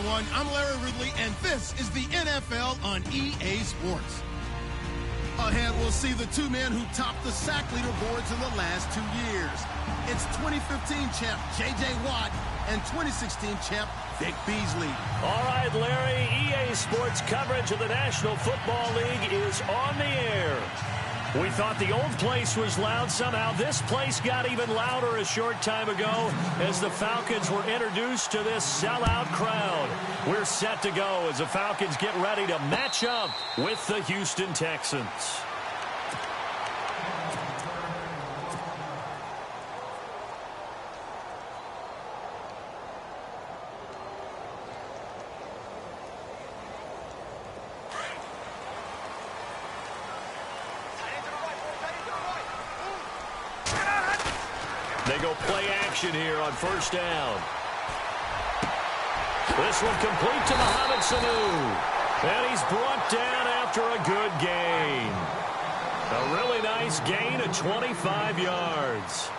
everyone. I'm Larry Ridley, and this is the NFL on EA Sports. Ahead, we'll see the two men who topped the sack leaderboards in the last 2 years. It's 2015 champ J.J. Watt and 2016 champ Vic Beasley. All right, Larry, EA Sports coverage of the National Football League is on the air. We thought the old place was loud. Somehow this place got even louder a short time ago as the Falcons were introduced to this sellout crowd. We're set to go as the Falcons get ready to match up with the Houston Texans. They go play action here on first down. This one complete to Mohamed Sanu. And he's brought down after a good gain. A really nice gain of 25 yards.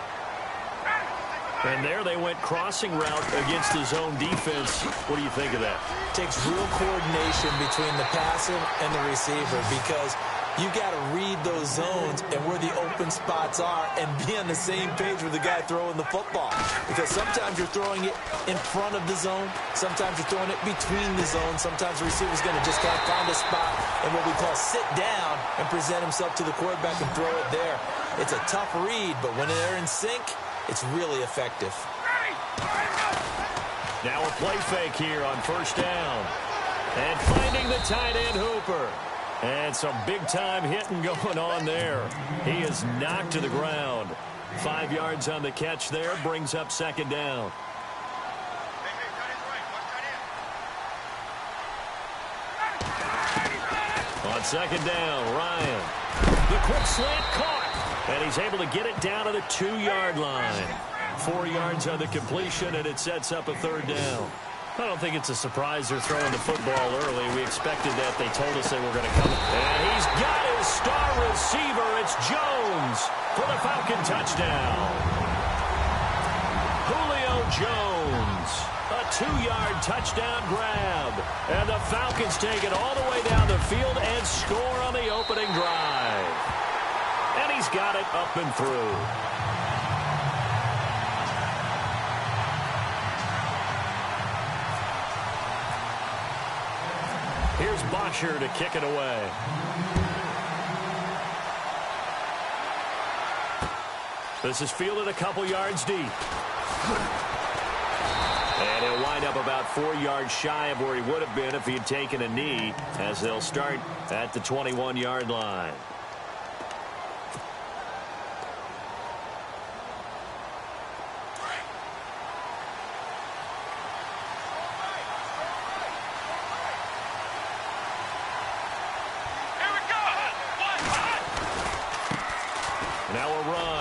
And there they went crossing route against the zone defense. What do you think of that? Takes real coordination between the passer and the receiver because you got to read those zones and where the open spots are and be on the same page with the guy throwing the football. Because sometimes you're throwing it in front of the zone. Sometimes you're throwing it between the zones. Sometimes the receiver's going to just kind of find a spot and what we call sit down and present himself to the quarterback and throw it there. It's a tough read, but when they're in sync, it's really effective. Now a play fake here on first down. And finding the tight end Hooper. And some big-time hitting going on there. He is knocked to the ground. 5 yards on the catch there, brings up second down. On second down, Ryan. The quick slant caught. And he's able to get it down to the 2-yard line. 4 yards on the completion, and it sets up a third down. I don't think it's a surprise they're throwing the football early. We expected that. They told us they were going to come. And he's got his star receiver. It's Jones for the Falcon touchdown. Julio Jones. A 2-yard touchdown grab. And the Falcons take it all the way down the field and score on the opening drive. And he's got it up and through. Here's Bosher to kick it away. This is fielded a couple yards deep. And he'll wind up about 4 yards shy of where he would have been if he had taken a knee, as they'll start at the 21-yard line.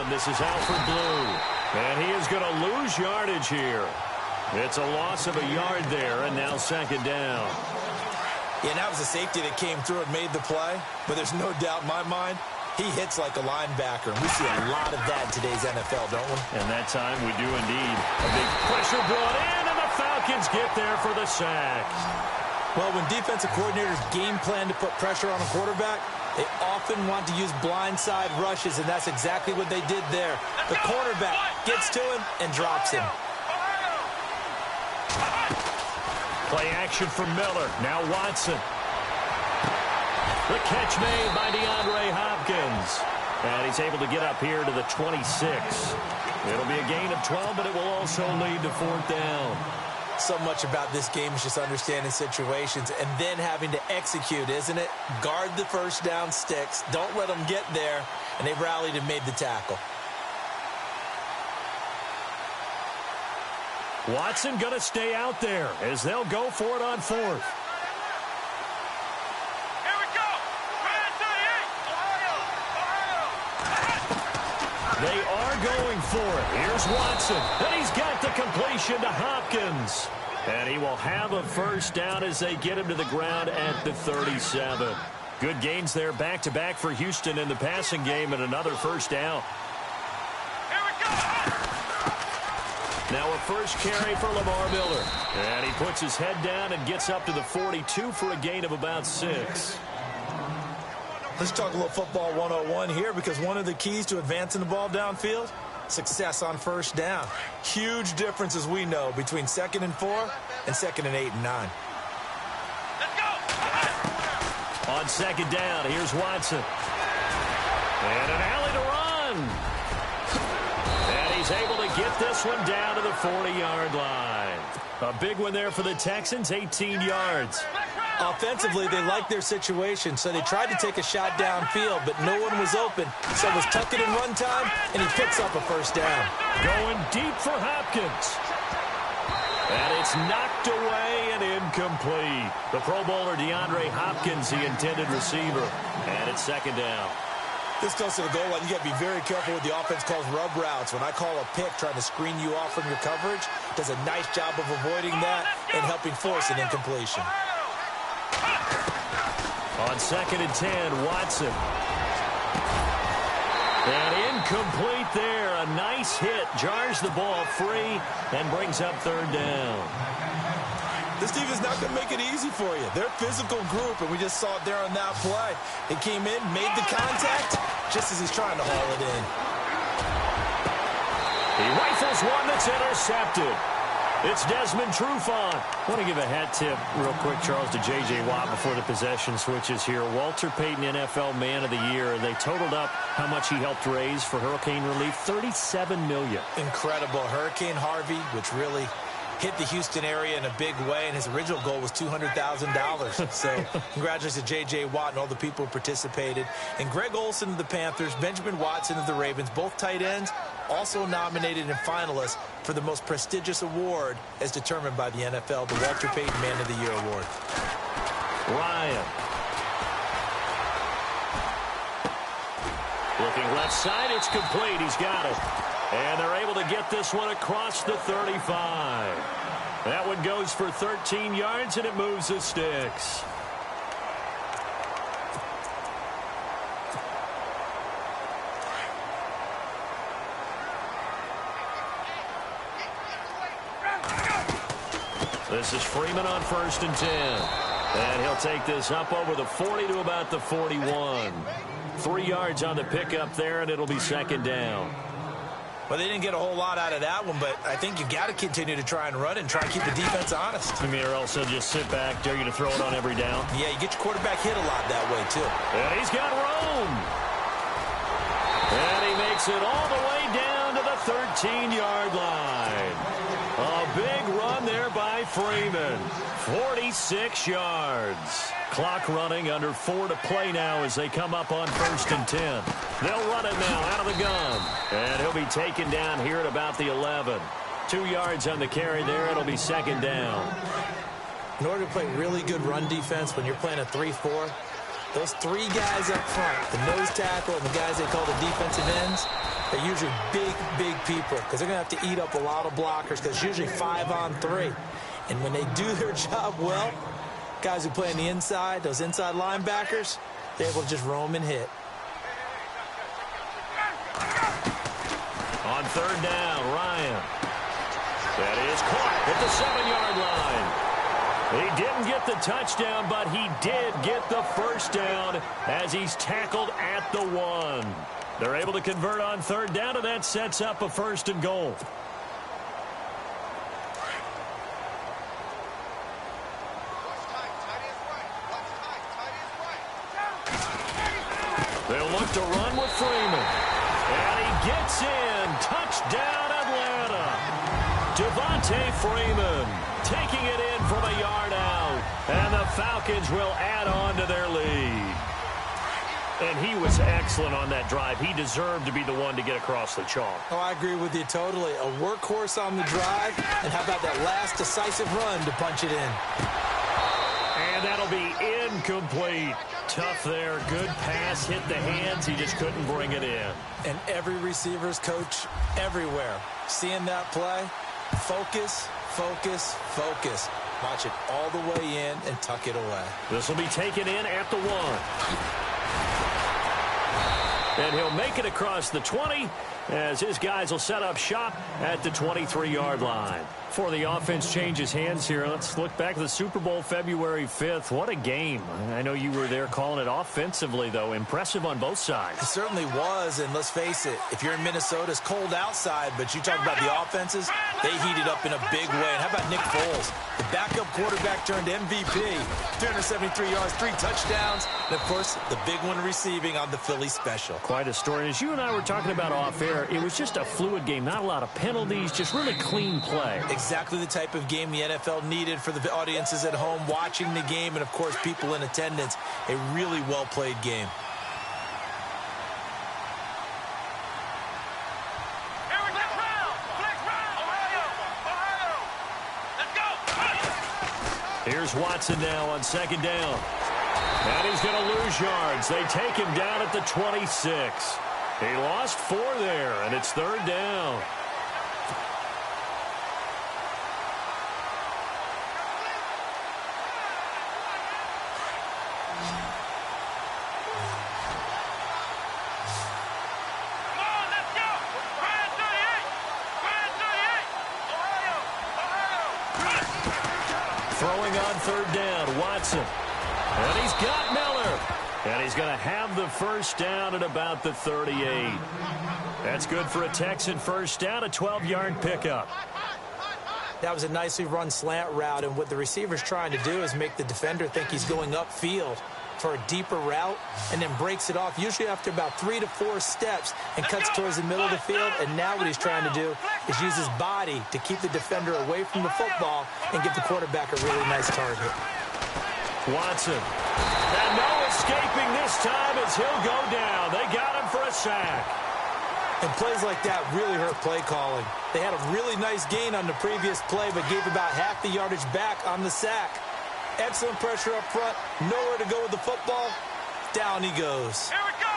This is Alfred Blue, and he is going to lose yardage here. It's a loss of a yard there, and now second down. Yeah, and that was a safety that came through and made the play, but there's no doubt in my mind, he hits like a linebacker. We see a lot of that in today's NFL, don't we? And that time we do indeed. A big pressure brought in, and the Falcons get there for the sack. Well, when defensive coordinators game plan to put pressure on a quarterback, they often want to use blindside rushes, and that's exactly what they did there. The cornerback gets to him and drops him. Play action from Miller. Now Watson. The catch made by DeAndre Hopkins. And he's able to get up here to the 26. It'll be a gain of 12, but it will also lead to fourth down. So much about this game is just understanding situations and then having to execute, isn't it? Guard the first down sticks. Don't let them get there. And they rallied and made the tackle. Watson going to stay out there as they'll go for it on fourth. Here we go. They are going for it. Here's Watson. And he's got the completion to Hopkins. And he will have a first down as they get him to the ground at the 37. Good gains there back-to-back for Houston in the passing game and another first down. Here we go. Now a first carry for Lamar Miller. And he puts his head down and gets up to the 42 for a gain of about 6. Let's talk a little football 101 here, because one of the keys to advancing the ball downfield, success on first down. Huge difference, as we know, between 2nd and 4 and 2nd and 8 and 9. On 2nd down, here's Watson. And an alley to run. And he's able to get this one down to the 40-yard line. A big one there for the Texans, 18 yards. Offensively, they liked their situation, so they tried to take a shot downfield, but no one was open. So it was tuck it in run time, and he picks up a first down. Going deep for Hopkins. And it's knocked away and incomplete. The Pro Bowler DeAndre Hopkins, the intended receiver. And it's 2nd down. This goes to the goal line. You got to be very careful with the offense calls rub routes. When I call a pick trying to screen you off from your coverage, does a nice job of avoiding that and helping force an incompletion. On 2nd and 10, Watson. And incomplete there. A nice hit. Jars the ball free and brings up 3rd down. This team is not going to make it easy for you. They're a physical group, and we just saw it there on that play. He came in, made the contact, just as he's trying to haul it in. He rifles one that's intercepted. It's Desmond Trufant. I want to give a hat tip real quick, Charles, to J.J. Watt before the possession switches here. Walter Payton, NFL Man of the Year. They totaled up how much he helped raise for hurricane relief, $37 million. Incredible. Hurricane Harvey, which really hit the Houston area in a big way, and his original goal was $200,000. So congratulations to J.J. Watt and all the people who participated. And Greg Olsen of the Panthers, Benjamin Watson of the Ravens, both tight ends, also nominated and finalists for the most prestigious award as determined by the NFL, the Walter Payton Man of the Year Award. Ryan. Looking left side, it's complete. He's got it. And they're able to get this one across the 35. That one goes for 13 yards, and it moves the sticks. This is Freeman on 1st and 10. And he'll take this up over the 40 to about the 41. 3 yards on the pickup there, and it'll be 2nd down. Well, they didn't get a whole lot out of that one, but I think you got to continue to try and run and try and keep the defense honest. I mean, or else they'll just sit back, dare you to throw it on every down. Yeah, you get your quarterback hit a lot that way, too. And he's got room. And he makes it all the way down to the 13-yard line. A big run there by Freeman. 46 yards. Clock running, under 4 to play now as they come up on 1st and 10. They'll run it now out of the gun. And he'll be taken down here at about the 11. 2 yards on the carry there. It'll be 2nd down. In order to play really good run defense when you're playing a 3-4, those 3 guys up front, the nose tackle and the guys they call the defensive ends, they're usually big, big people because they're going to have to eat up a lot of blockers because it's usually 5 on 3. And when they do their job well, guys who play on the inside, those inside linebackers, they're able to just roam and hit. On 3rd down, Ryan. That is caught at the 7-yard line. He didn't get the touchdown, but he did get the first down as he's tackled at the 1. They're able to convert on 3rd down, and that sets up a 1st and goal. They'll look to run with Freeman. And he gets in. Touchdown, Atlanta. Devontae Freeman taking it in from a yard out. And the Falcons will add on to their lead. And he was excellent on that drive. He deserved to be the one to get across the chalk. Oh, I agree with you totally. A workhorse on the drive. And how about that last decisive run to punch it in? And that'll be incomplete. Tough there. Good pass. Hit the hands. He just couldn't bring it in. And every receiver's coach everywhere. Seeing that play, focus, focus, focus. Watch it all the way in and tuck it away. This will be taken in at the 1. And he'll make it across the 20 as his guys will set up shop at the 23-yard line. Before the offense changes hands here, let's look back at the Super Bowl February 5th. What a game. I know you were there calling it offensively, though. Impressive on both sides. It certainly was, and let's face it, if you're in Minnesota, it's cold outside, but you talk about the offenses, they heated up in a big way. And how about Nick Foles? The backup quarterback turned MVP, 373 yards, 3 touchdowns, and, of course, the big one receiving on the Philly special. Quite a story. And as you and I were talking about off air, it was just a fluid game, not a lot of penalties, just really clean play. Exactly the type of game the NFL needed for the audiences at home watching the game and, of course, people in attendance. A really well-played game. Here's Watson now on second down. And he's going to lose yards. They take him down at the 26. He lost 4 there, and it's third down. Throwing on third down, Watson. And he's got Miller. And he's going to have the first down at about the 38. That's good for a Texan first down, a 12-yard pickup. That was a nicely run slant route, and what the receiver's trying to do is make the defender think he's going upfield for a deeper route and then breaks it off, usually after about 3 to 4 steps, and cuts towards the middle of the field. And now what he's trying to do is use his body to keep the defender away from the football and give the quarterback a really nice target. Watson. And no escaping this time as he'll go down. They got him for a sack. And plays like that really hurt play calling. They had a really nice gain on the previous play, but gave about half the yardage back on the sack. Excellent pressure up front. Nowhere to go with the football. Down he goes. Here we go.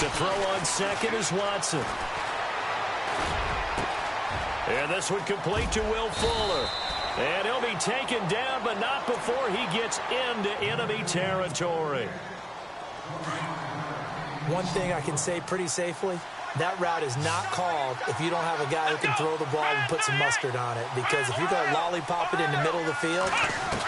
To throw on second is Watson. And this one complete to Will Fuller. And he'll be taken down, but not before he gets into enemy territory. One thing I can say pretty safely, that route is not called if you don't have a guy who can throw the ball and put some mustard on it. Because if you're going to lollipop it in the middle of the field,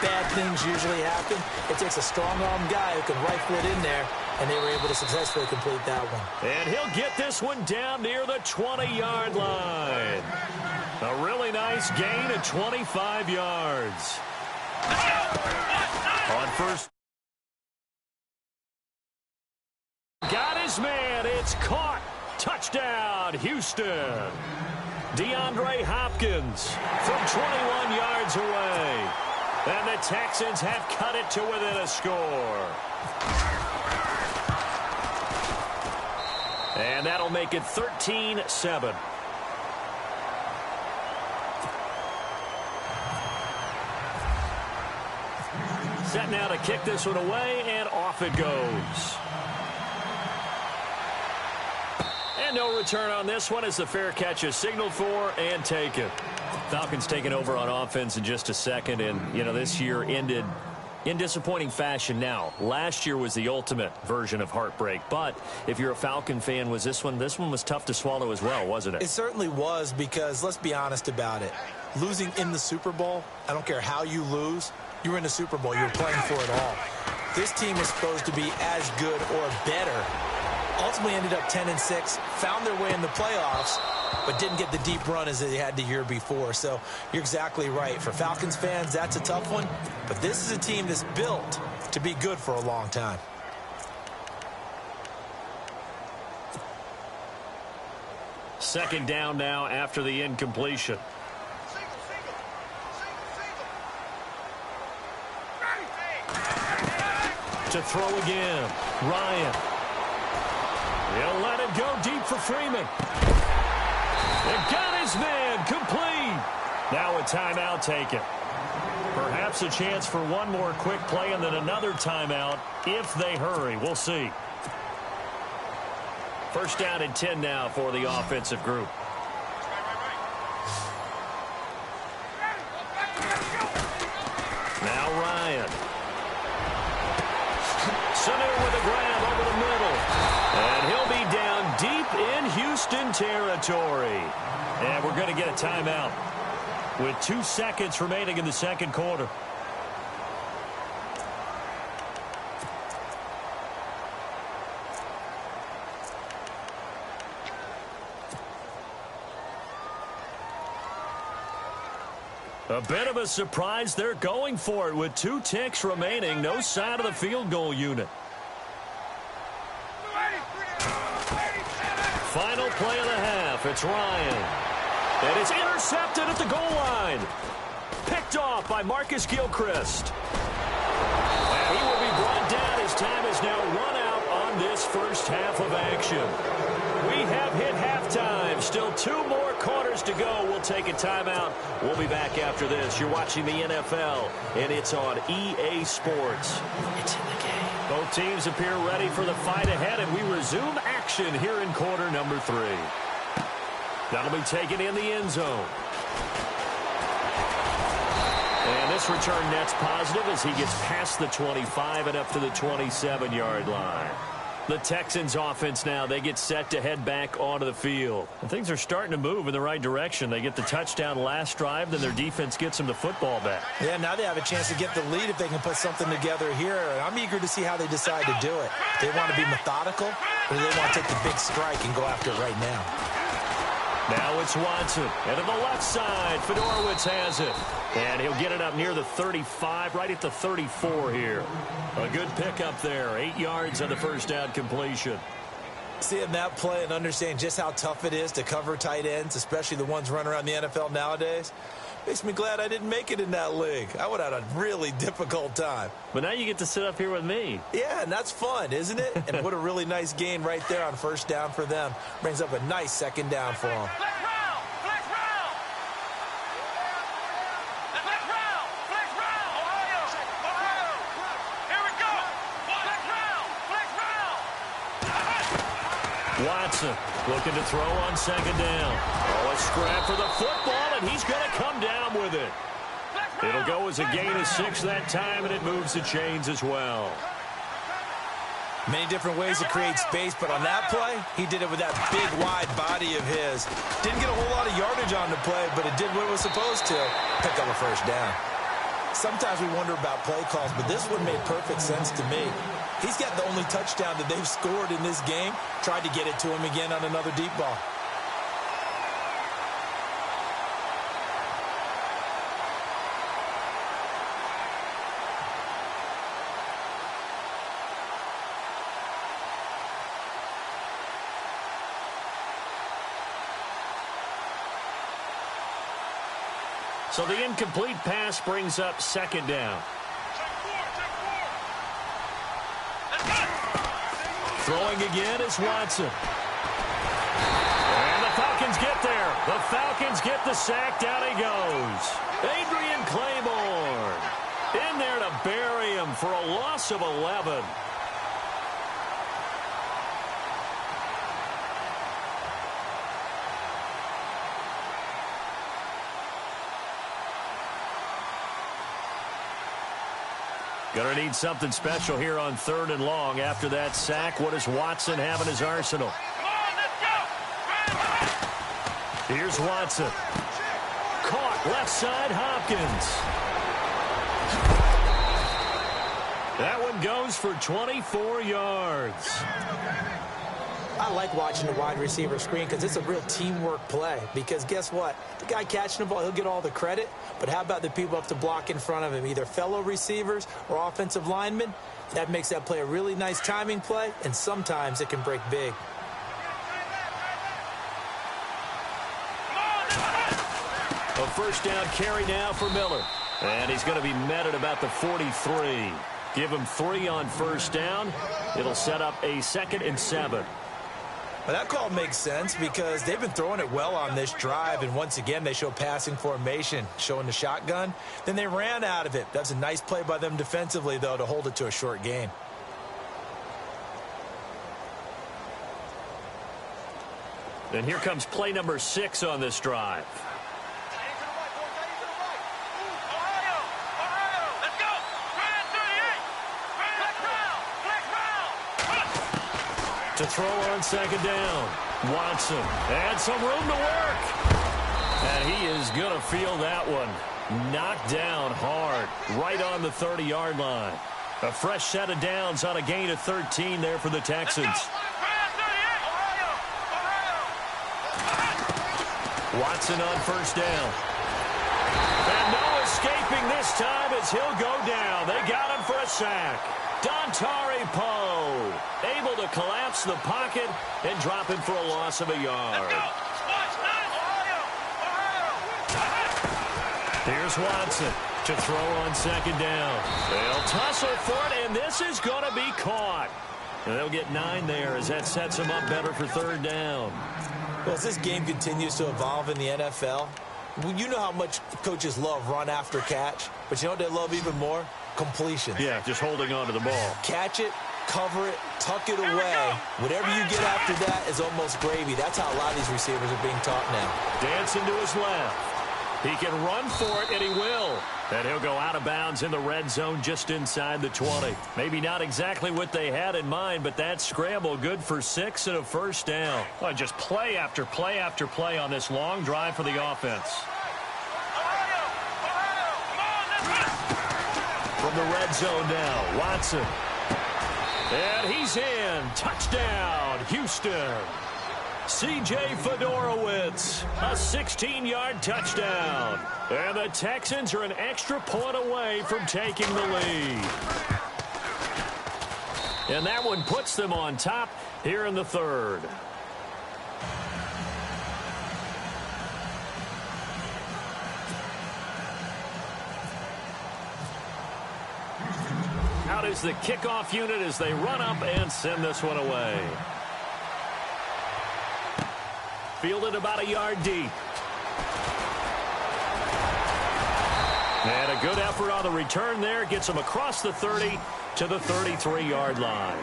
bad things usually happen. It takes a strong-arm guy who can rifle it in there, and they were able to successfully complete that one. And he'll get this one down near the 20-yard line. A really nice gain of 25 yards. On first. Got his man. It's caught. Touchdown, Houston. DeAndre Hopkins from 21 yards away. And the Texans have cut it to within a score. And that'll make it 13-7. Set now to kick this one away, and off it goes. And no return on this one as the fair catch is signaled for and taken. Falcons taking over on offense in just a second, and, you know, this year ended in disappointing fashion now. Last year was the ultimate version of heartbreak, but if you're a Falcon fan, was this one was tough to swallow as well, wasn't it? It certainly was, because let's be honest about it. Losing in the Super Bowl, I don't care how you lose, you were in the Super Bowl. You were playing for it all. This team was supposed to be as good or better. Ultimately ended up 10-6, found their way in the playoffs, but didn't get the deep run as they had the year before. So you're exactly right. For Falcons fans, that's a tough one. But this is a team that's built to be good for a long time. Second down now after the incompletion. To throw again, Ryan. He'll let it go deep for Freeman. And got his man complete. Now a timeout taken. Perhaps a chance for one more quick play and then another timeout if they hurry. We'll see. First down and 10 now for the offensive group. Now Ryan. own territory. And we're going to get a timeout with 2 seconds remaining in the second quarter. A bit of a surprise. They're going for it with 2 ticks remaining. No sign of the field goal unit. Final play of the half. It's Ryan. And it's intercepted at the goal line. Picked off by Marcus Gilchrist. And he will be brought down. His time is now run out on this first half of action. We have hit halftime. Still 2 more quarters to go. We'll take a timeout. We'll be back after this. You're watching the NFL, and it's on EA Sports. It's in the game. Both teams appear ready for the fight ahead, and we resume action here in quarter number 3. That'll be taken in the end zone. And this return net's positive as he gets past the 25 and up to the 27-yard line. The Texans offense now, they get set to head back onto the field. And things are starting to move in the right direction. They get the touchdown last drive, then their defense gets them the football back. Yeah, now they have a chance to get the lead if they can put something together here. And I'm eager to see how they decide to do it. They want to be methodical, or do they want to take the big strike and go after it right now? Now it's Watson. And to the left side, Fedorowicz has it. And he'll get it up near the 35, right at the 34 here. A good pickup there. 8 yards on the first down completion. Seeing that play and understanding just how tough it is to cover tight ends, especially the ones running around the NFL nowadays, makes me glad I didn't make it in that league. I would have had a really difficult time. But now you get to sit up here with me. Yeah, and that's fun, isn't it? And what a really nice gain right there on first down for them. Brings up a nice second down for them. Watson looking to throw on second down. Oh, a scrap for the football, and he's going to come down with it. It'll go as a gain of 6 that time, and it moves the chains as well. Many different ways to create space, but on that play, he did it with that big, wide body of his. Didn't get a whole lot of yardage on the play, but it did what it was supposed to. Pick up a first down. Sometimes we wonder about play calls, but this one made perfect sense to me. He's got the only touchdown that they've scored in this game. Tried to get it to him again on another deep ball. So the incomplete pass brings up second down. Throwing again is Watson. And the Falcons get there. The Falcons get the sack. Down he goes. Adrian Claiborne in there to bury him for a loss of 11. Going to need something special here on 3rd and long. After that sack, what does Watson have in his arsenal? Here's Watson. Caught left side, Hopkins. That one goes for 24 yards. I like watching the wide receiver screen because it's a real teamwork play. Because guess what? The guy catching the ball, he'll get all the credit. But how about the people up to block in front of him, either fellow receivers or offensive linemen? That makes that play a really nice timing play, and sometimes it can break big. A first down carry now for Miller. And he's going to be met at about the 43. Give him 3 on first down. It'll set up a 2nd and 7. Well, that call makes sense because they've been throwing it well on this drive, and once again they show passing formation, showing the shotgun. Then they ran out of it. That's a nice play by them defensively, though, to hold it to a short gain. And here comes play number 6 on this drive. To throw on second down. Watson, and some room to work. And he is going to feel that one. Knocked down hard, right on the 30-yard line. A fresh set of downs on a gain of 13 there for the Texans. Watson on first down. And no escaping this time as he'll go down. They got him for a sack. Dontari Poe able to collapse the pocket and drop him for a loss of a yard. Here's Watson to throw on second down. They'll tussle for it, and this is going to be caught. And they'll get 9 there as that sets them up better for third down. Well, as this game continues to evolve in the NFL, you know how much coaches love run after catch, but you know what they love even more? Completion. Yeah, just holding on to the ball. Catch it, cover it, tuck it away. Whatever you get after that is almost gravy. That's how a lot of these receivers are being taught now. Dancing to his left. He can run for it, and he will. And he'll go out of bounds in the red zone just inside the 20. Maybe not exactly what they had in mind, but that scramble good for 6 and a first down. Well, just play after play after play on this long drive for the offense. From the red zone now, Watson. And he's in. Touchdown, Houston. C.J. Fedorowicz, a 16-yard touchdown. And the Texans are an extra point away from taking the lead. And that one puts them on top here in the third. Out is the kickoff unit as they run up and send this one away. Fielded about a yard deep. And a good effort on the return there. Gets them across the 30 to the 33-yard line.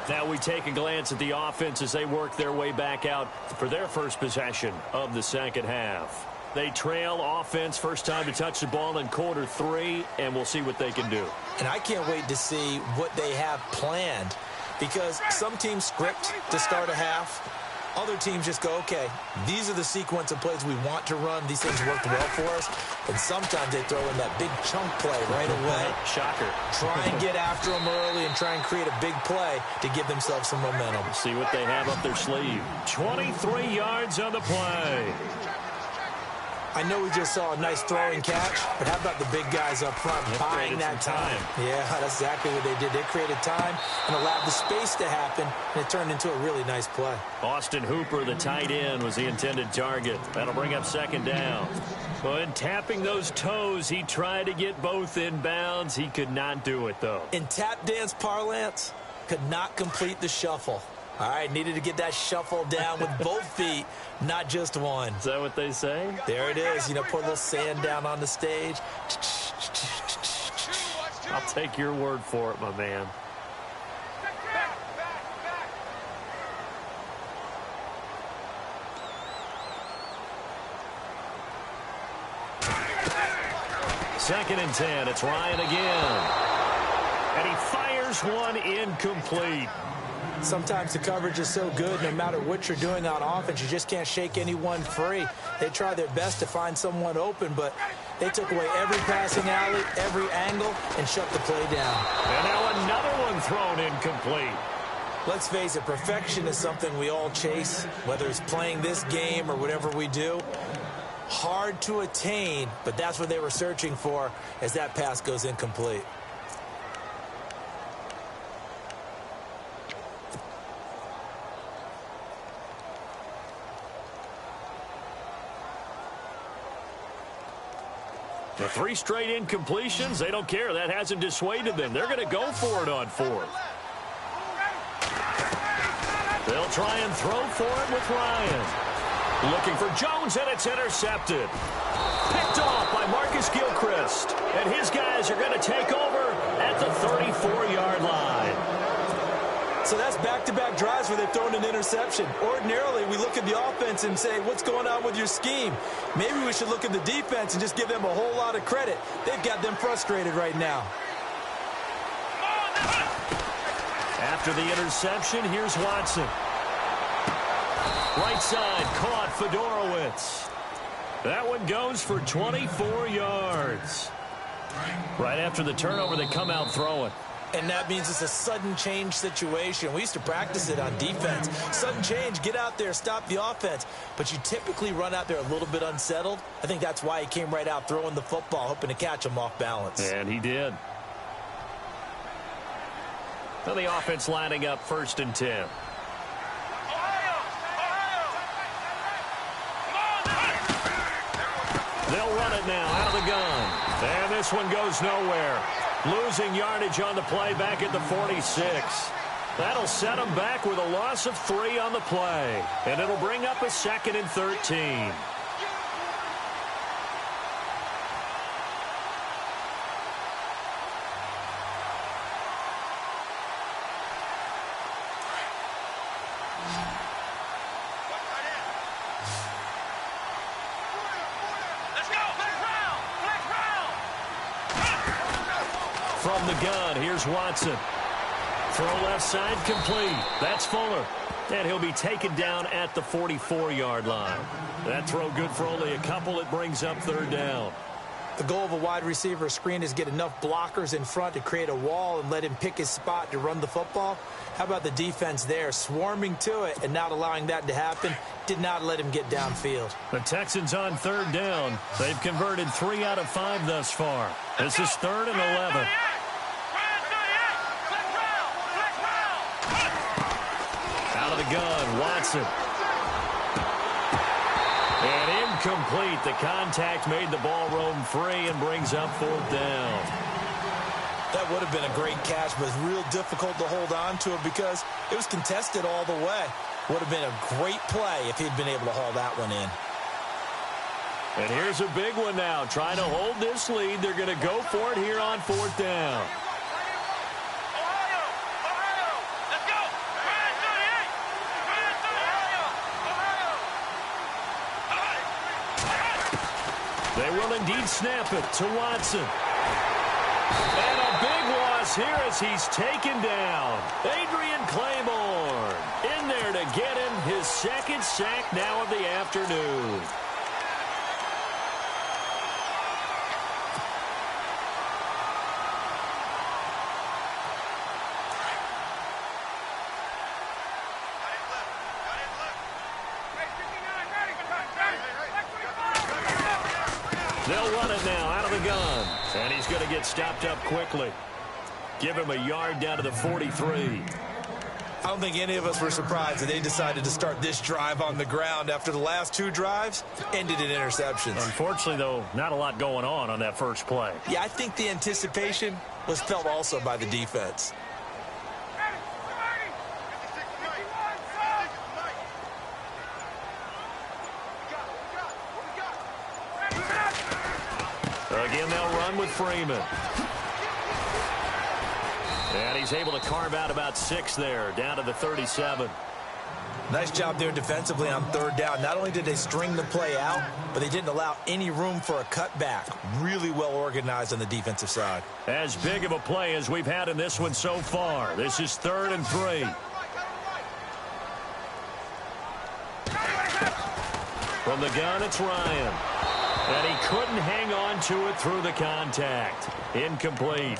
Now we take a glance at the offense as they work their way back out for their first possession of the second half. They trail offense first time to touch the ball in quarter 3, and we'll see what they can do. And I can't wait to see what they have planned, because some teams script to start a half. Other teams just go, okay, these are the sequence of plays we want to run. These things worked well for us. And sometimes they throw in that big chunk play right away. Shocker. Try and get after them early and try and create a big play to give themselves some momentum. See what they have up their sleeve. 23 yards on the play. I know we just saw a nice throwing catch, but how about the big guys up front buying that time? Yeah, that's exactly what they did. They created time and allowed the space to happen, and it turned into a really nice play. Austin Hooper, the tight end, was the intended target. That'll bring up second down. Well, in tapping those toes, he tried to get both in bounds. He could not do it, though. In tap dance parlance, could not complete the shuffle. All right, needed to get that shuffle down with both feet, not just one. Is that what they say? There it is. You know, put a little sand down on the stage. I'll take your word for it, my man. Second and 10. It's Ryan again. And he fires one incomplete. Sometimes the coverage is so good, no matter what you're doing on offense, you just can't shake anyone free. They try their best to find someone open, but they took away every passing alley, every angle, and shut the play down. And now another one thrown incomplete. Let's face it, perfection is something we all chase, whether it's playing this game or whatever we do. Hard to attain, but that's what they were searching for as that pass goes incomplete. The 3 straight incompletions, they don't care. That hasn't dissuaded them. They're going to go for it on 4th. They'll try and throw for it with Ryan. Looking for Jones, and it's intercepted. Picked off by Marcus Gilchrist. And his guys are going to take over at the 34-yard line. So that's back-to-back drives where they've thrown an interception. Ordinarily, we look at the offense and say, what's going on with your scheme? Maybe we should look at the defense and just give them a whole lot of credit. They've got them frustrated right now. After the interception, here's Watson. Right side, caught Fedorowicz. That one goes for 24 yards. Right after the turnover, they come out throwing. And that means it's a sudden change situation. We used to practice it on defense. Sudden change, get out there, stop the offense. But you typically run out there a little bit unsettled. I think that's why he came right out throwing the football, hoping to catch him off balance. And he did. Now the offense lining up 1st and 10. They'll run it now out of the gun. And this one goes nowhere. Losing yardage on the play back at the 46. That'll set them back with a loss of 3 on the play. And it'll bring up a 2nd and 13. From the gun, here's Watson. Throw left side complete. That's Fuller. And he'll be taken down at the 44-yard line. That throw good for only a couple. It brings up 3rd down. The goal of a wide receiver screen is get enough blockers in front to create a wall and let him pick his spot to run the football. How about the defense there, swarming to it and not allowing that to happen? Did not let him get downfield. The Texans on 3rd down. They've converted 3 out of 5 thus far. This is 3rd and 11. Out of the gun, Watson. And incomplete. The contact made the ball roam free and brings up 4th down. That would have been a great catch, but it's real difficult to hold on to it because it was contested all the way. Would have been a great play if he'd been able to haul that one in. And here's a big one now. Trying to hold this lead. They're going to go for it here on 4th down. They will indeed snap it to Watson. And a big loss here as he's taken down. Adrian Claiborne in there to get him his 2nd sack now of the afternoon. They'll run it now out of the gun. And he's going to get stopped up quickly. Give him a yard down to the 43. I don't think any of us were surprised that they decided to start this drive on the ground after the last 2 drives ended in interceptions. Unfortunately, though, not a lot going on that first play. Yeah, I think the anticipation was felt also by the defense. Again, they'll run with Freeman. And he's able to carve out about 6 there, down to the 37. Nice job there defensively on 3rd down. Not only did they string the play out, but they didn't allow any room for a cutback. Really well organized on the defensive side. As big of a play as we've had in this one so far. This is 3rd and 3. From the gun, it's Ryan. And he couldn't hang on to it through the contact. Incomplete.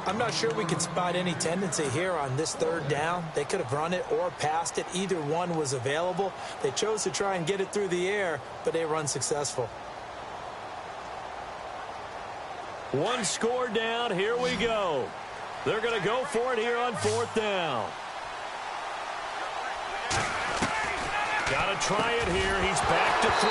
I'm not sure we can spot any tendency here on this 3rd down. They could have run it or passed it. Either one was available. They chose to try and get it through the air, but they were unsuccessful. 1 score down. Here we go. They're going to go for it here on 4th down. Got to try it here. He's back to throw.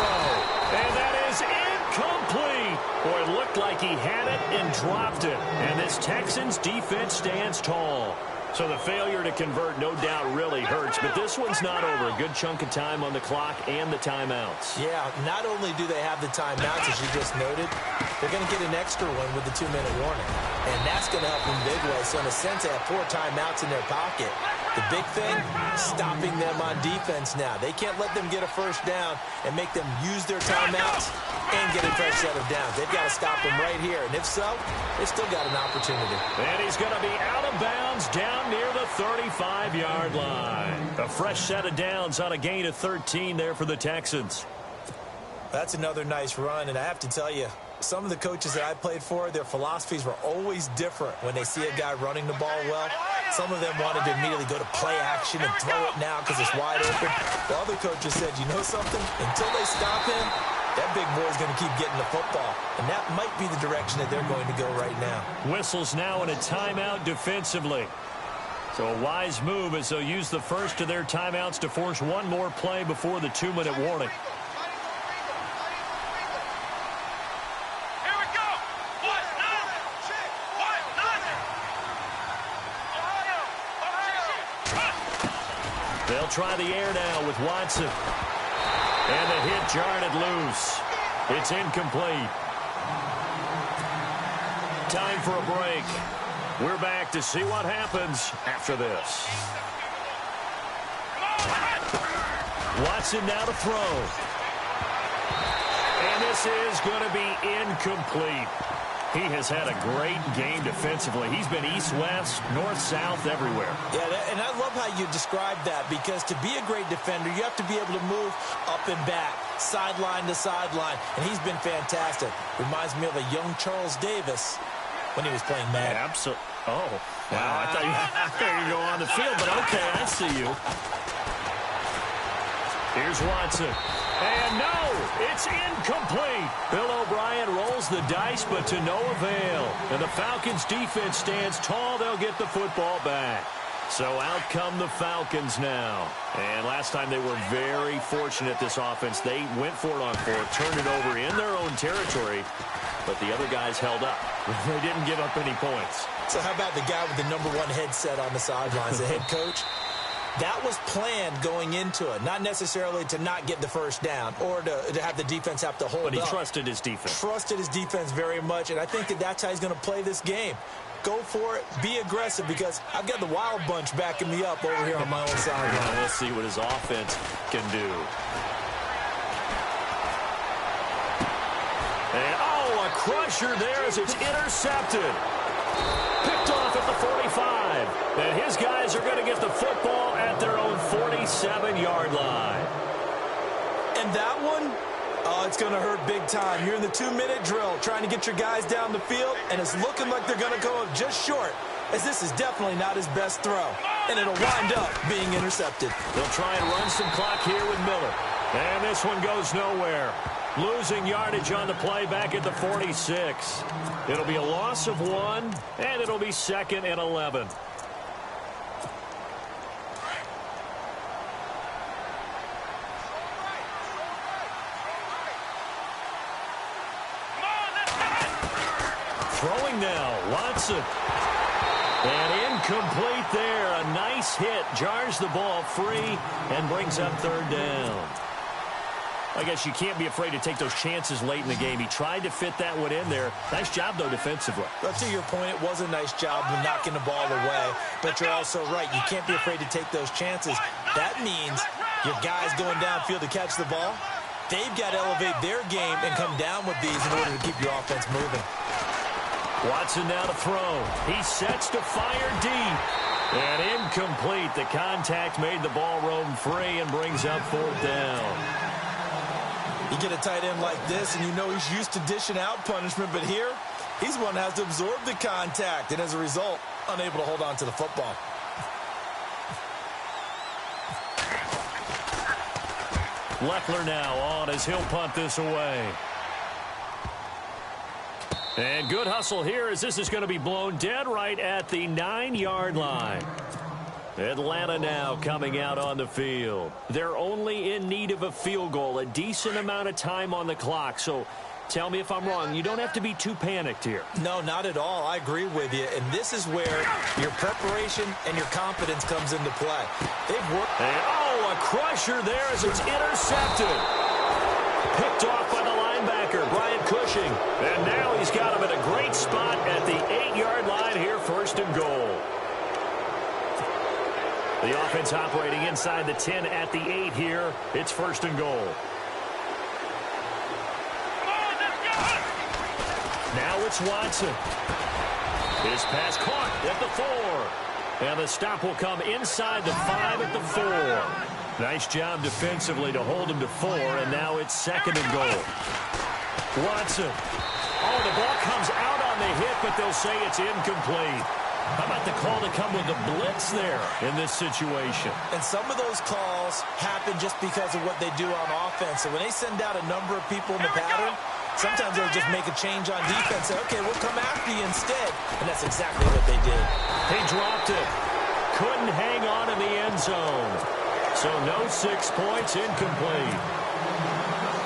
And that is incomplete. Boy, it looked like he had it and dropped it. And this Texans defense stands tall. So the failure to convert no doubt really hurts. But this one's not over. A good chunk of time on the clock and the timeouts. Yeah, not only do they have the timeouts, as you just noted, they're going to get an extra one with the 2-minute warning. And that's going to help them big way. So in a sense, they have 4 timeouts in their pocket. The big thing, stopping them on defense now. They can't let them get a first down and make them use their timeouts. and get a fresh set of downs. They've got to stop him right here. And if so, they've still got an opportunity. And he's going to be out of bounds down near the 35-yard line. A fresh set of downs on a gain of 13 there for the Texans. That's another nice run, and I have to tell you, some of the coaches that I played for, their philosophies were always different when they see a guy running the ball well. Some of them wanted to immediately go to play action and throw it now because it's wide open. The other coaches said, you know something? Until they stop him, that big boy's going to keep getting the football. And that might be the direction that they're going to go right now. Whistles now in a timeout defensively. So a wise move as they'll use the first of their timeouts to force one more play before the 2-minute warning. They'll try the air now with Watson. And the hit jarred it loose. It's incomplete. Time for a break. We're back to see what happens after this. Watson now to throw. And this is going to be incomplete. He has had a great game defensively. He's been east-west, north-south, everywhere. Yeah, and I love how you described that, because to be a great defender, you have to be able to move up and back, sideline to sideline, and he's been fantastic. Reminds me of a young Charles Davis when he was playing Madden. Yeah, absolutely. Oh, wow. I thought you were going on the field, but okay, I see you. Here's Watson. And no, it's incomplete. Bill O'Brien rolls the dice, but to no avail. And the Falcons defense stands tall. They'll get the football back. So out come the Falcons now. And last time they were very fortunate, this offense. They went for it on fourth, turned it over in their own territory, but the other guys held up. They didn't give up any points. So how about the guy with the #1 headset on the sidelines, the head coach? That was planned going into it, not necessarily to not get the first down or to have the defense have to hold up. But he trusted his defense. Trusted his defense very much, and I think that's how he's going to play this game. Go for it, be aggressive, because I've got the wild bunch backing me up over here on my own sideline. We'll see what his offense can do. And, oh, a crusher there as it's intercepted. Picked off at the 45. And his guys are going to get the football at their own 47-yard line. And that one, oh, it's going to hurt big time. You're in the 2-minute drill trying to get your guys down the field, and it's looking like they're going to go just short, as this is definitely not his best throw. And it'll wind up being intercepted. They'll try and run some clock here with Miller. And this one goes nowhere. Losing yardage on the play back at the 46. It'll be a loss of 1, and it'll be 2nd and 11. Throwing now, Watson. And incomplete there. A nice hit. Jars the ball free and brings up 3rd down. I guess you can't be afraid to take those chances late in the game. He tried to fit that one in there. Nice job, though, defensively. But to your point, it was a nice job of knocking the ball away. But you're also right. You can't be afraid to take those chances. That means your guys going downfield to catch the ball, they've got to elevate their game and come down with these in order to keep your offense moving. Watson now to throw. He sets to fire deep. And incomplete. The contact made the ball roam free and brings up 4th down. You get a tight end like this, and you know he's used to dishing out punishment, but here, he's one that has to absorb the contact, and as a result, unable to hold on to the football. Leckler now on as he'll punt this away. And good hustle here as this is going to be blown dead right at the 9-yard line. Atlanta now coming out on the field. They're only in need of a field goal, a decent amount of time on the clock. So tell me if I'm wrong. You don't have to be too panicked here. No, not at all. I agree with you. And this is where your preparation and your confidence comes into play. They've worked. And, oh, a crusher there as it's intercepted. Picked off by the linebacker, Brian Cushing. And now he's got him in a great spot at the 8-yard line here, 1st and goal. The offense operating inside the 10 at the 8 here. It's 1st and goal. It's Watson. His pass caught at the 4. And the stop will come inside the 5 at the 4. Nice job defensively to hold him to 4, and now it's 2nd and goal. Watson. Oh, the ball comes out on the hit, but they'll say it's incomplete. How about the call to come with the blitz there in this situation? And some of those calls happen just because of what they do on offense. So when they send out a number of people in the pattern, sometimes they'll just make a change on defense. Say, okay, we'll come after you instead. And that's exactly what they did. He dropped it. Couldn't hang on in the end zone. So no 6 points, incomplete.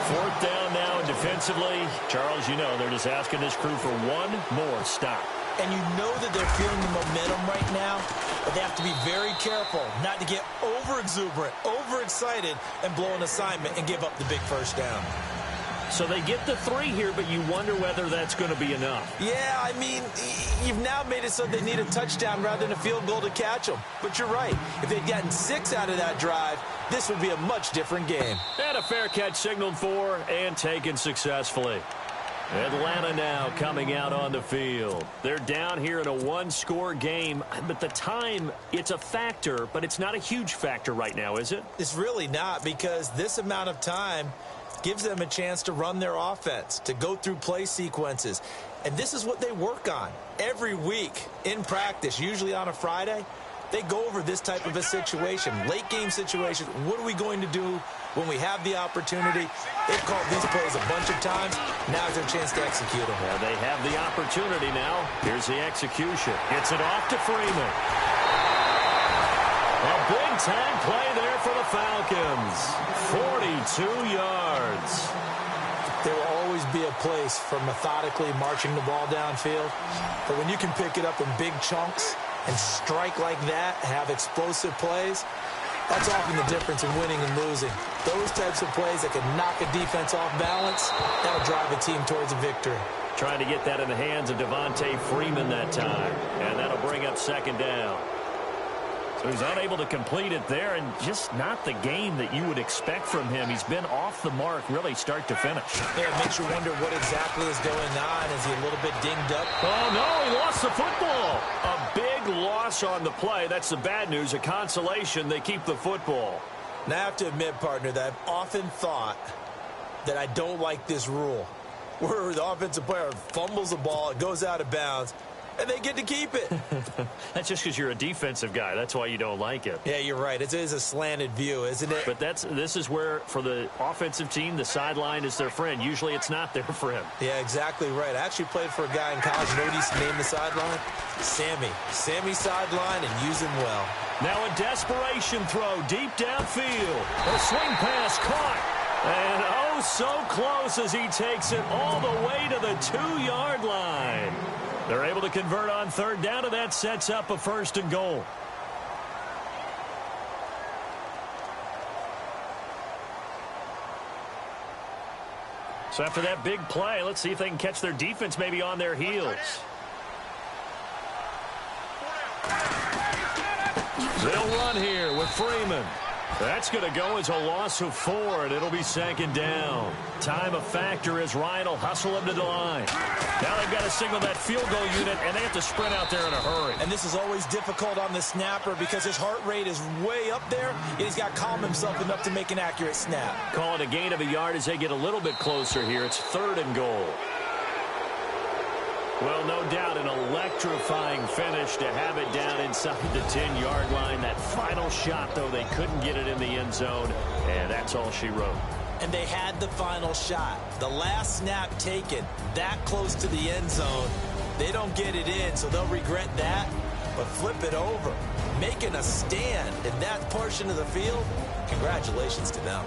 4th down now, and defensively, Charles, you know, they're just asking this crew for one more stop. And you know that they're feeling the momentum right now, but they have to be very careful not to get over-exuberant, over-excited, and blow an assignment and give up the big first down. So they get the 3 here, but you wonder whether that's going to be enough. Yeah, I mean, you've now made it so they need a touchdown rather than a field goal to catch them. But you're right. If they'd gotten 6 out of that drive, this would be a much different game. And a fair catch signaled for and taken successfully. Atlanta now coming out on the field. They're down here in a 1-score game, but the time, it's a factor, but it's not a huge factor right now, is it? It's really not, because this amount of time gives them a chance to run their offense, to go through play sequences. And this is what they work on every week in practice, usually on a Friday. They go over this type of a situation, late game situation. What are we going to do when we have the opportunity? They've called these plays a bunch of times. Now's their chance to execute them. Yeah, they have the opportunity now. Here's the execution. Gets it off to Freeman. A big-time play there for the Falcons. 42 yards. There will always be a place for methodically marching the ball downfield. But when you can pick it up in big chunks and strike like that, have explosive plays, that's often the difference in winning and losing. Those types of plays that can knock a defense off balance, that'll drive a team towards a victory. Trying to get that in the hands of Devontae Freeman that time. And that'll bring up 2nd down. So he's unable to complete it there, and just not the game that you would expect from him. He's been off the mark really start to finish. Yeah, it makes you wonder what exactly is going on. Is he a little bit dinged up? Oh, no, he lost the football. A big loss on the play. That's the bad news. A consolation, they keep the football. Now, I have to admit, partner, that I've often thought that I don't like this rule, where the offensive player fumbles the ball, it goes out of bounds, and they get to keep it. That's just because you're a defensive guy. That's why you don't like it. Yeah, you're right. It is a slanted view, isn't it? But this is where, for the offensive team, the sideline is their friend. Usually it's not their friend. Yeah, exactly right. I actually played for a guy in college. You know what he used to name the sideline? Sammy. Sammy sideline, and use him well. Now a desperation throw deep downfield. A swing pass caught. And oh, so close as he takes it all the way to the 2-yard line. They're able to convert on 3rd down, and that sets up a 1st and goal. So after that big play, let's see if they can catch their defense maybe on their heels. They'll run here with Freeman. That's going to go as a loss of 4, and it'll be 2nd down. Time a factor as Ryan will hustle him to the line. Now they've got to signal that field goal unit, and they have to sprint out there in a hurry. And this is always difficult on the snapper because his heart rate is way up there, and he's got to calm himself enough to make an accurate snap. Call it a gain of a yard as they get a little bit closer here. It's 3rd and goal. Well, no doubt an electrifying finish to have it down inside the 10-yard line. That final shot, though, they couldn't get it in the end zone, and that's all she wrote. And they had the final shot. The last snap taken that close to the end zone. They don't get it in, so they'll regret that. But flip it over, making a stand in that portion of the field, congratulations to them.